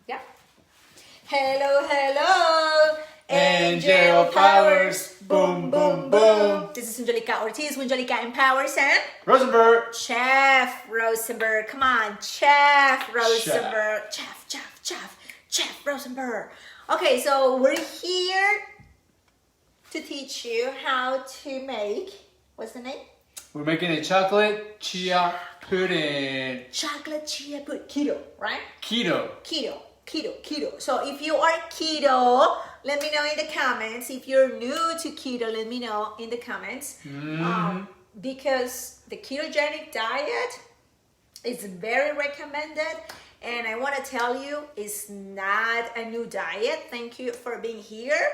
Yeah. Hello, hello. Angel powers. Boom, boom, boom. This is Angelica Ortiz, Angelica Empowers, and Rosenberg. Chef Rosenberg. Come on, Chef Rosenberg. Chef Rosenberg. Okay, so we're here to teach you how to make, what's the name? We're making a chocolate chia pudding. Chocolate chia pudding. Keto, right? Keto. Keto. So if you are keto, let me know in the comments. If you're new to keto, let me know in the comments. Because the ketogenic diet is very recommended. And I want to tell you, it's not a new diet. Thank you for being here.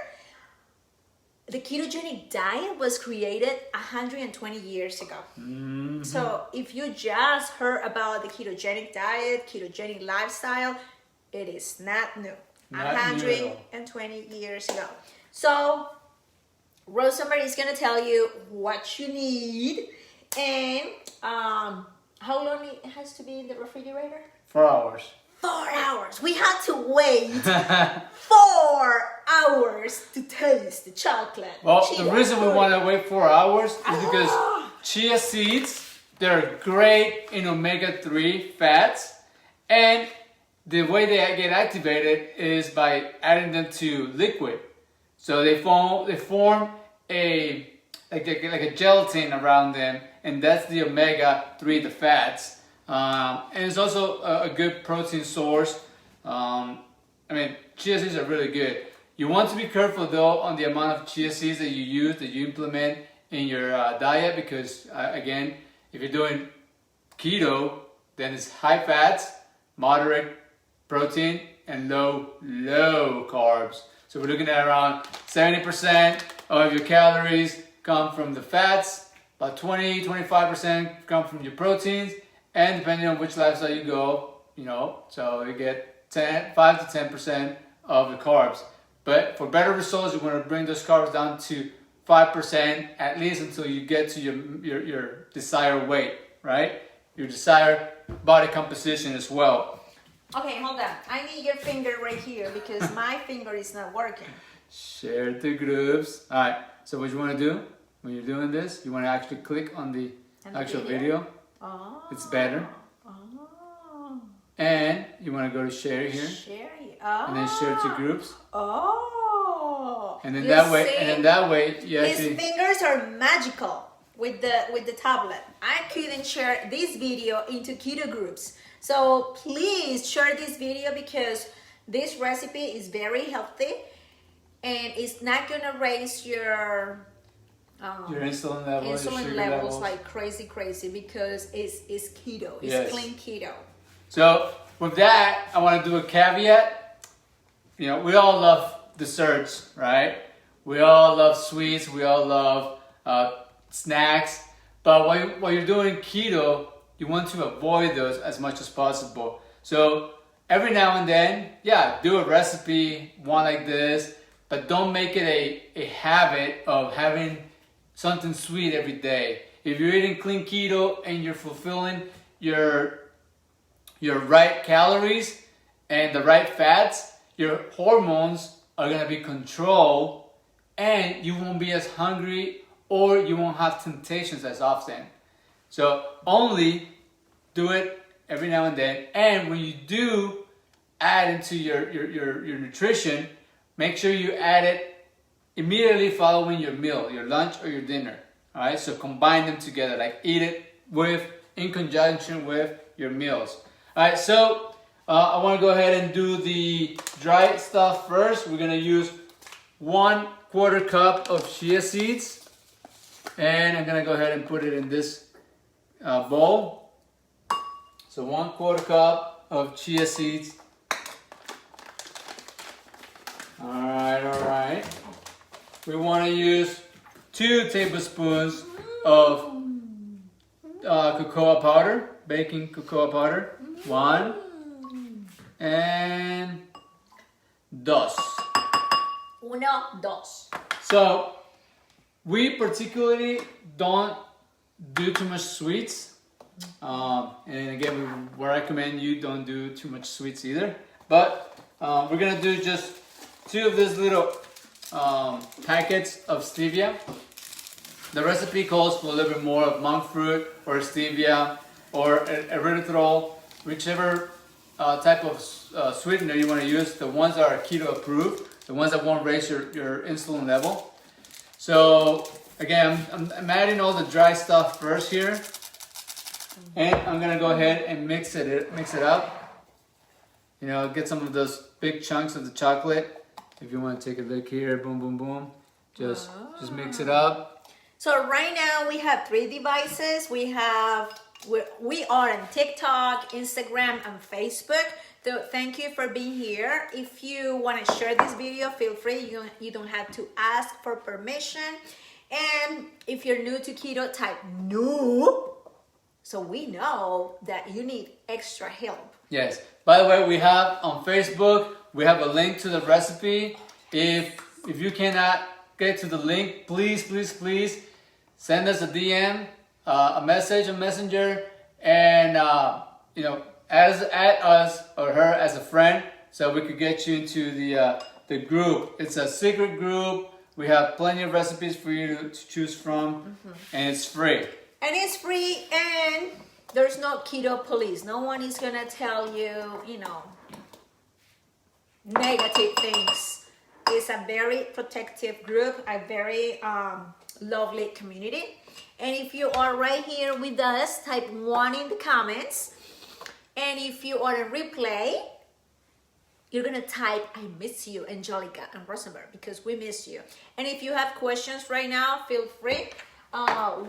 The ketogenic diet was created 120 years ago. So if you just heard about the ketogenic diet, ketogenic lifestyle, it is not new. 120 years ago. So Rosenberg is going to tell you what you need and how long it has to be in the refrigerator? 4 hours. 4 hours. We had to wait 4 hours to taste the chocolate. Well, the reason we want to wait 4 hours is because chia seeds, they're great in omega-3 fats, and the way they get activated is by adding them to liquid. So they form a gelatin around them, and that's the omega-3, the fats. And it's also a good protein source. I mean, chia seeds are really good. You want to be careful though on the amount of chia seeds that you use, that you implement in your diet, because again, if you're doing keto, then it's high fats, moderate protein, and low carbs. So we're looking at around 70% of your calories come from the fats, about 20-25% come from your proteins, and depending on which lifestyle you go, so you get 5 to 10% of the carbs. But for better results, you want to bring those carbs down to 5% at least until you get to your desired weight, right? Your desired body composition as well. Okay, hold on. I need your finger right here because my finger is not working. Share the groups. All right, so what you want to do when you're doing this, you want to actually click on the actual video. Oh. It's better. Oh. And you want to go to share here. Share it. Oh. And then share to groups. Oh. And then that way you actually. His fingers are magical with the tablet. I couldn't share this video into keto groups. So please share this video because this recipe is very healthy and it's not gonna raise your insulin levels, your sugar levels like crazy because it's keto. It's yes. Clean keto. So with that, I want to do a caveat. We all love desserts, right? We all love sweets. We all love snacks. But while you're doing keto, you want to avoid those as much as possible. So every now and then, do a recipe, one like this, but don't make it a habit of having something sweet every day. If you're eating clean keto and you're fulfilling your right calories and the right fats, your hormones are going to be controlled and you won't be as hungry or you won't have temptations as often. So only do it every now and then. And when you do add into your nutrition, make sure you add it immediately following your meal, your lunch or your dinner. All right, so combine them together, like eat it in conjunction with your meals. All right, so I want to go ahead and do the dry stuff first. We're gonna use 1/4 cup of chia seeds. And I'm gonna go ahead and put it in this bowl. So 1/4 cup of chia seeds. All right. We want to use 2 tablespoons of cocoa powder, baking cocoa powder. 1 and 2. 1, 2. So we particularly don't do too much sweets. And again, we recommend you don't do too much sweets either. But we're gonna do just 2 of these little packets of stevia. The recipe calls for a little bit more of monk fruit or stevia or erythritol, whichever type of sweetener you want to use. The ones that are keto approved, the ones that won't raise your insulin level. So again, I'm adding all the dry stuff first here, and I'm gonna go ahead and mix it up. You know, get some of those big chunks of the chocolate. If you want to take a look here, boom, boom, boom. Just mix it up. So right now we have 3 devices. We are on TikTok, Instagram, and Facebook. So thank you for being here. If you want to share this video, feel free. You don't have to ask for permission. And if you're new to keto, type new, so we know that you need extra help. Yes. By the way, we have on Facebook, we have a link to the recipe. If you cannot get to the link, please send us a DM, a message on Messenger, and you know, add us or her as a friend, so we could get you into the group. It's a secret group. We have plenty of recipes for you to choose from, and it's free. And it's free, and there's no keto police. No one is gonna tell you, you know, negative things. It's a very protective group, a very lovely community. And if you are right here with us, type 1 in the comments. And if you are a replay, you're gonna type I miss you, Angelica and Rosenberg, because we miss you. And if you have questions right now, feel free.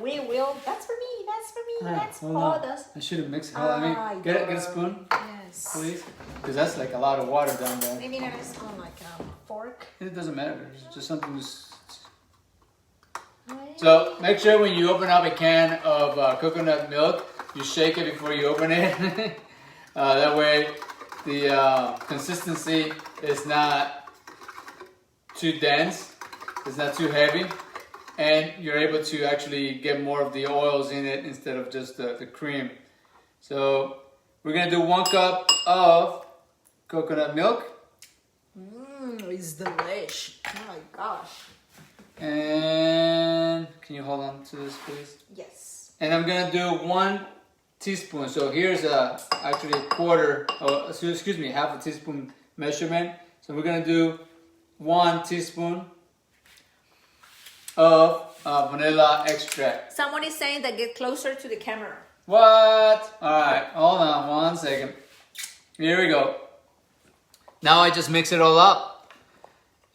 We will. That's for me. That's for us. I should have mixed it. Let me get a spoon. Yes. Please. Because that's like a lot of water down there. Maybe not a spoon, like a fork. It doesn't matter. It's just something to... So make sure when you open up a can of coconut milk, you shake it before you open it. That way the consistency is not too dense, it's not too heavy, and you're able to actually get more of the oils in it instead of just the cream. So we're gonna do 1 cup of coconut milk. It's delish. Oh my gosh. And can you hold on to this, please? Yes. And I'm gonna do 1 teaspoon. So here's actually a quarter, half a teaspoon measurement. So we're gonna do 1 teaspoon of vanilla extract. Someone is saying that get closer to the camera. What? All right, hold on 1 second. Here we go. Now I just mix it all up.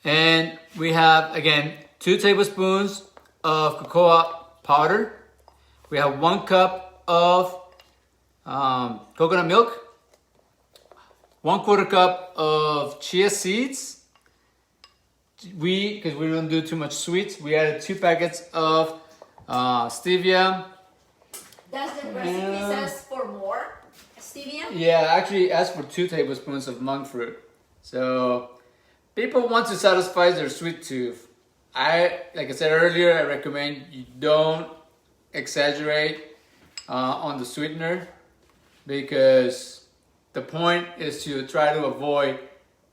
And we have, again, 2 tablespoons of cocoa powder. We have 1 cup of coconut milk, 1/4 cup of chia seeds. Because we don't do too much sweets, we added 2 packets of stevia. Does the recipe says for more stevia? Yeah, actually it asks for 2 tablespoons of monk fruit. So people want to satisfy their sweet tooth. Like I said earlier, I recommend you don't exaggerate on the sweetener, because the point is to try to avoid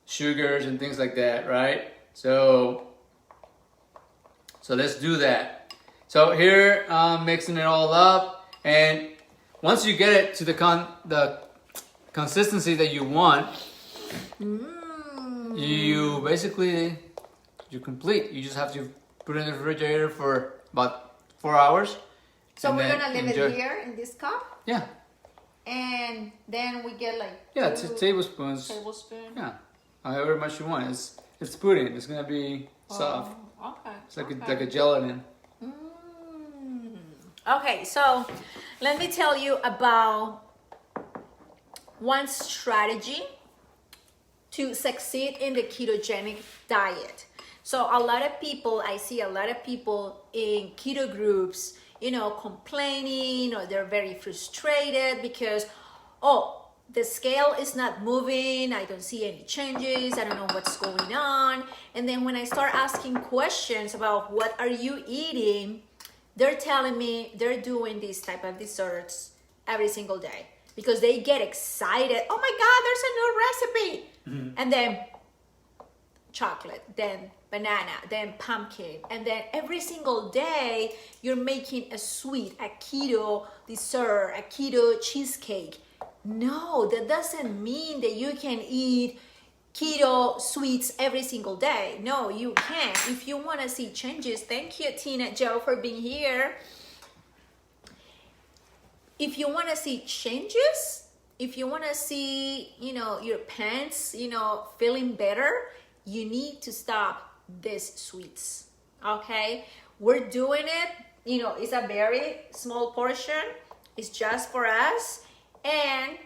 sugars and things like that, right? So let's do that. So here I'm mixing it all up, and once you get it to the consistency that you want, you basically you're complete. You just have to put it in the refrigerator for about 4 hours. So we're gonna leave it here in this cup, Yeah. and then we get like 2 tablespoons. Yeah, however much you want. It's pudding. It's gonna be soft. Okay. It's like a gelatin. Okay, so let me tell you about one strategy to succeed in the ketogenic diet. So I see a lot of people in keto groups, you know, complaining, or they're very frustrated because, the scale is not moving, I don't see any changes, I don't know what's going on. And then when I start asking questions about what are you eating, they're telling me they're doing these type of desserts every single day because they get excited. Oh my God, there's a new recipe. and then chocolate, then banana, then pumpkin, and then every single day you're making a sweet, a keto dessert, a keto cheesecake. No, that doesn't mean that you can eat keto sweets every single day. No, you can't. If you want to see changes, thank you, Tina Joe, for being here. If you want to see changes, if you want to see, your pants, feeling better, you need to stop these sweets. Okay? We're doing it, it's a very small portion. It's just for us. And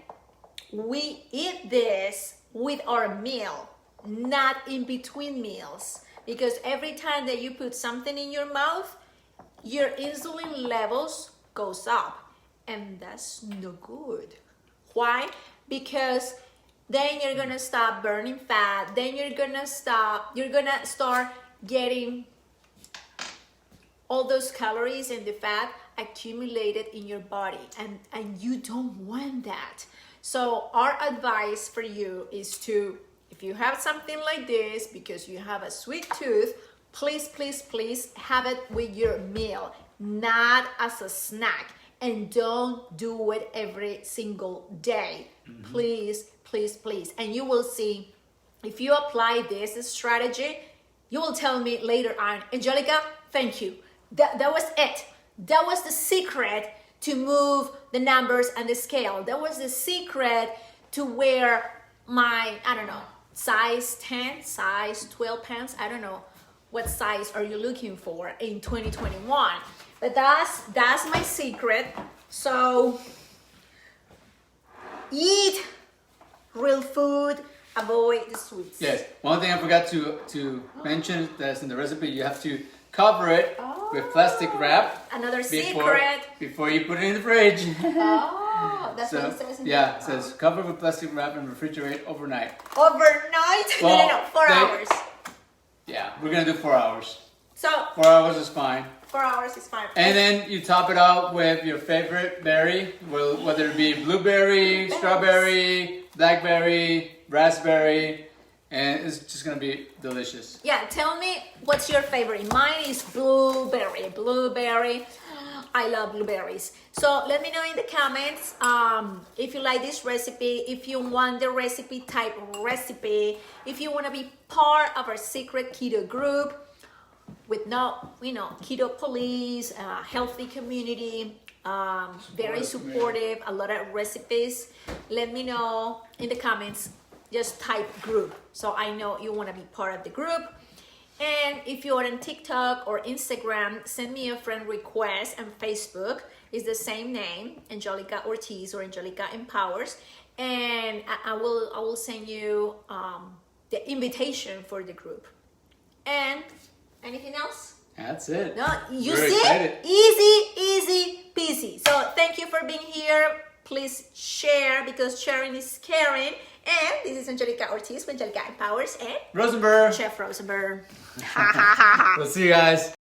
we eat this with our meal, not in between meals. Because every time that you put something in your mouth, your insulin levels goes up. And that's no good. Why? Because then you're gonna stop burning fat. Then you're gonna start getting all those calories and the fat accumulated in your body. And you don't want that. So our advice for you is to, if you have something like this because you have a sweet tooth, please have it with your meal, not as a snack. And don't do it every single day. Please. And you will see, if you apply this strategy, you will tell me later on, Angelica, thank you. That was it. That was the secret to move the numbers and the scale. That was the secret to wear my, size 10, size 12 pants. I don't know what size are you looking for in 2021. But that's my secret. So eat real food, avoid the sweets. Yes. One thing I forgot to mention that's in the recipe, you have to cover it with plastic wrap. Another secret. Before you put it in the fridge. Oh, that's what it says in yeah, it says cover with plastic wrap and refrigerate overnight. Overnight? Well, no, 4 hours. Yeah, we're gonna do 4 hours. So 4 hours is fine. 4 hours is fine. And then you top it out with your favorite berry, whether it be blueberry, strawberry, blackberry, raspberry, and it's just gonna be delicious. Yeah, tell me what's your favorite. Mine is blueberry. Blueberry. I love blueberries. So let me know in the comments if you like this recipe, if you want the recipe type recipe, if you want to be part of our secret keto group with keto police, healthy community, very supportive, a lot of recipes. Let me know in the comments. Just type group so I know you want to be part of the group. And if you're on TikTok or Instagram, send me a friend request. And Facebook is the same name, Angelica Ortiz or Angelica Empowers, and I will send you the invitation for the group. And anything else? That's it. No, you We're see? excited. Easy peasy. So thank you for being here. Please share, because sharing is caring. And this is Angelica Ortiz with Angelica Empowers and Rosenberg. Chef Rosenberg. We'll see you guys.